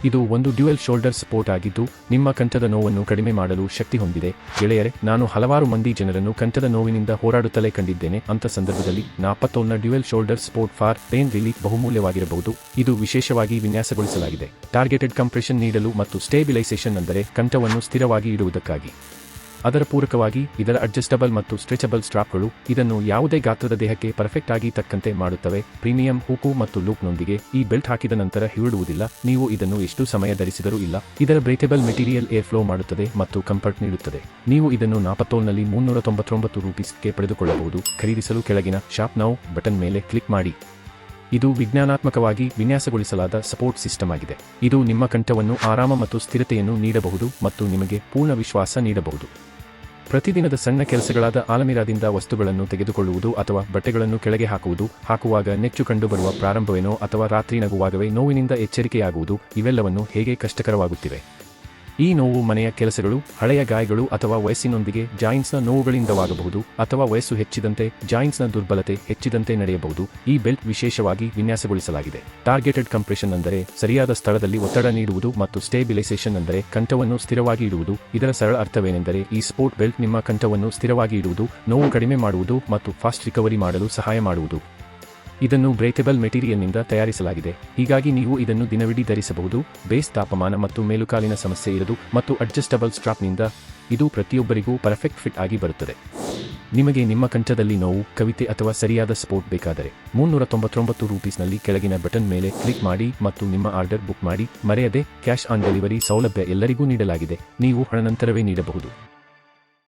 ಇದು ಒಂದು dual shoulder support ಆಗಿದ್ದು ನಿಮ್ಮ ಕಂಠದ ನೋವನ್ನು ಕಡಿಮೆ ಮಾಡಲು ಶಕ್ತಿ ಹೊಂದಿದೆ. ಗೆಳೆಯರೆ, ನಾನು ಹಲವಾರು ಮಂದಿ ಜನರನ್ನು ಕಂಠದ ನೋವಿನಿಂದ ಹೋರಾಡುತ್ತಲೇ ಕಂಡಿದ್ದೇನೆ. ಅಂತ ಸಂದರ್ಭದಲ್ಲಿ ನಾಪತ್ತೋಲ್ನ dual shoulder support for pain relief ಬಹುಮೂಲ್ಯವಾಗಿರಬಹುದು. ಇದು ವಿಶೇಷವಾಗಿ ವಿನ್ಯಾಸಗೊಳಿಸಲಾಗಿದೆ ಟಾರ್ಗೆಟೆಡ್ ಕಂಪ್ರೆಷನ್ ನೀಡಲು ಮತ್ತು ಸ್ಟೇಬಿಲೈಸೇಷನ್ ಅಂದರೆ ಕಂಠವನ್ನು ಸ್ಥಿರವಾಗಿ ಇಡುವುದಕ್ಕಾಗಿ. ಅದರ ಪೂರಕವಾಗಿ ಇದರ ಅಡ್ಜಸ್ಟಬಲ್ ಮತ್ತು ಸ್ಟ್ರೆಚಬಲ್ ಸ್ಟ್ರಾಪ್ಗಳು ಇದನ್ನು ಯಾವುದೇ ಗಾತ್ರದ ದೇಹಕ್ಕೆ ಪರ್ಫೆಕ್ಟ್ ಆಗಿ ತಕ್ಕಂತೆ ಮಾಡುತ್ತವೆ. ಪ್ರೀಮಿಯಂ ಹೂಕು ಮತ್ತು ಲೂಪ್ನೊಂದಿಗೆ ಈ ಬೆಲ್ಟ್ ಹಾಕಿದ ನಂತರ ಹಿಡಿಯುವುದಿಲ್ಲ. ನೀವು ಇದನ್ನು ಎಷ್ಟು ಸಮಯ ಧರಿಸಿದರೂ ಇಲ್ಲ. ಇದರ ಬ್ರೇಥೇಬಲ್ ಮೆಟೀರಿಯಲ್ ಏರ್ ಫ್ಲೋ ಮಾಡುತ್ತದೆ ಮತ್ತು ಕಂಫರ್ಟ್ ನೀಡುತ್ತದೆ. ನೀವು ಇದನ್ನು ನಾಪತ್ತೋಲ್ನಲ್ಲಿ ₹399ಗೆ ಪಡೆದುಕೊಳ್ಳಬಹುದು. ಖರೀದಿಸಲು ಕೆಳಗಿನ ಶಾಪ್ ನೌ ಬಟನ್ ಮೇಲೆ ಕ್ಲಿಕ್ ಮಾಡಿ. ಇದು ವಿಜ್ಞಾನಾತ್ಮಕವಾಗಿ ವಿನ್ಯಾಸಗೊಳಿಸಲಾದ ಸಪೋರ್ಟ್ ಸಿಸ್ಟಮ್ ಆಗಿದೆ. ಇದು ನಿಮ್ಮ ಕಂಠವನ್ನು ಆರಾಮ ಮತ್ತು ಸ್ಥಿರತೆಯನ್ನು ನೀಡಬಹುದು ಮತ್ತು ನಿಮಗೆ ಪೂರ್ಣ ವಿಶ್ವಾಸ ನೀಡಬಹುದು. ಪ್ರತಿದಿನದ ಸಣ್ಣ ಕೆಲಸಗಳಾದ ಆಲಮಿರಾದಿಂದ ವಸ್ತುಗಳನ್ನು ತೆಗೆದುಕೊಳ್ಳುವುದು ಅಥವಾ ಬಟ್ಟೆಗಳನ್ನು ಕೆಳಗೆ ಹಾಕುವಾಗ ನೆಚ್ಚು ಕಂಡುಬರುವ ಪ್ರಾರಂಭವೇನೋ ಅಥವಾ ರಾತ್ರಿ ನಗುವಾಗವೇ ನೋವಿನಿಂದ ಎಚ್ಚರಿಕೆಯಾಗುವುದು ಇವೆಲ್ಲವನ್ನು ಹೇಗೆ ಕಷ್ಟಕರವಾಗುತ್ತಿವೆ. ಈ ನೋವು ಮನೆಯ ಕೆಲಸಗಳು, ಹಳೆಯ ಗಾಯಗಳು ಅಥವಾ ವಯಸ್ಸಿನೊಂದಿಗೆ ಜಾಯಿಂಟ್ಸ್ನ ನೋವುಗಳಿಂದವಾಗಬಹುದು ಅಥವಾ ವಯಸ್ಸು ಹೆಚ್ಚಿದಂತೆ ಜಾಯಿಂಟ್ಸ್ನ ದುರ್ಬಲತೆ ಹೆಚ್ಚಿದಂತೆ ನಡೆಯಬಹುದು. ಈ ಬೆಲ್ಟ್ ವಿಶೇಷವಾಗಿ ವಿನ್ಯಾಸಗೊಳಿಸಲಾಗಿದೆ. ಟಾರ್ಗೆಟೆಡ್ ಕಂಪ್ರೆಷನ್ ಅಂದರೆ ಸರಿಯಾದ ಸ್ಥಳದಲ್ಲಿ ಒತ್ತಡ ನೀಡುವುದು ಮತ್ತು ಸ್ಟೇಬಿಲೈಸೇಷನ್ ಅಂದರೆ ಕಂಠವನ್ನು ಸ್ಥಿರವಾಗಿ ಇಡುವುದು. ಇದರ ಸರಳ ಅರ್ಥವೇನೆಂದರೆ ಈ ಸ್ಪೋರ್ಟ್ ಬೆಲ್ಟ್ ನಿಮ್ಮ ಕಂಠವನ್ನು ಸ್ಥಿರವಾಗಿ ಇಡುವುದು, ನೋವು ಕಡಿಮೆ ಮಾಡುವುದು ಮತ್ತು ಫಾಸ್ಟ್ ರಿಕವರಿ ಮಾಡಲು ಸಹಾಯ ಮಾಡುವುದು. ಇದನ್ನು ಬ್ರೇಥೇಬಲ್ ಮೆಟೀರಿಯಲ್ನಿಂದ ತಯಾರಿಸಲಾಗಿದೆ. ಹೀಗಾಗಿ ನೀವು ಇದನ್ನು ದಿನವಿಡೀ ಧರಿಸಬಹುದು. ಬೇಸ್ ತಾಪಮಾನ ಮತ್ತು ಮೇಲುಕಾಲಿನ ಸಮಸ್ಯೆ ಇರದು ಮತ್ತು ಅಡ್ಜಸ್ಟಬಲ್ ಸ್ಟ್ರಾಪ್ನಿಂದ ಇದು ಪ್ರತಿಯೊಬ್ಬರಿಗೂ ಪರ್ಫೆಕ್ಟ್ ಫಿಟ್ ಆಗಿ ಬರುತ್ತದೆ. ನಿಮಗೆ ನಿಮ್ಮ ಕಂಠದಲ್ಲಿ ನೋವು, ಕವಿತೆ ಅಥವಾ ಸರಿಯಾದ ಸಪೋರ್ಟ್ ಬೇಕಾದರೆ ₹399ನಲ್ಲಿ ಕೆಳಗಿನ ಬಟನ್ ಮೇಲೆ ಕ್ಲಿಕ್ ಮಾಡಿ ಮತ್ತು ನಿಮ್ಮ ಆರ್ಡರ್ ಬುಕ್ ಮಾಡಿ. ಮರೆಯದೆ, ಕ್ಯಾಶ್ ಆನ್ ಡೆಲಿವರಿ ಸೌಲಭ್ಯ ಎಲ್ಲರಿಗೂ ನೀಡಲಾಗಿದೆ. ನೀವು ಹಣ ನಂತರವೇ ನೀಡಬಹುದು.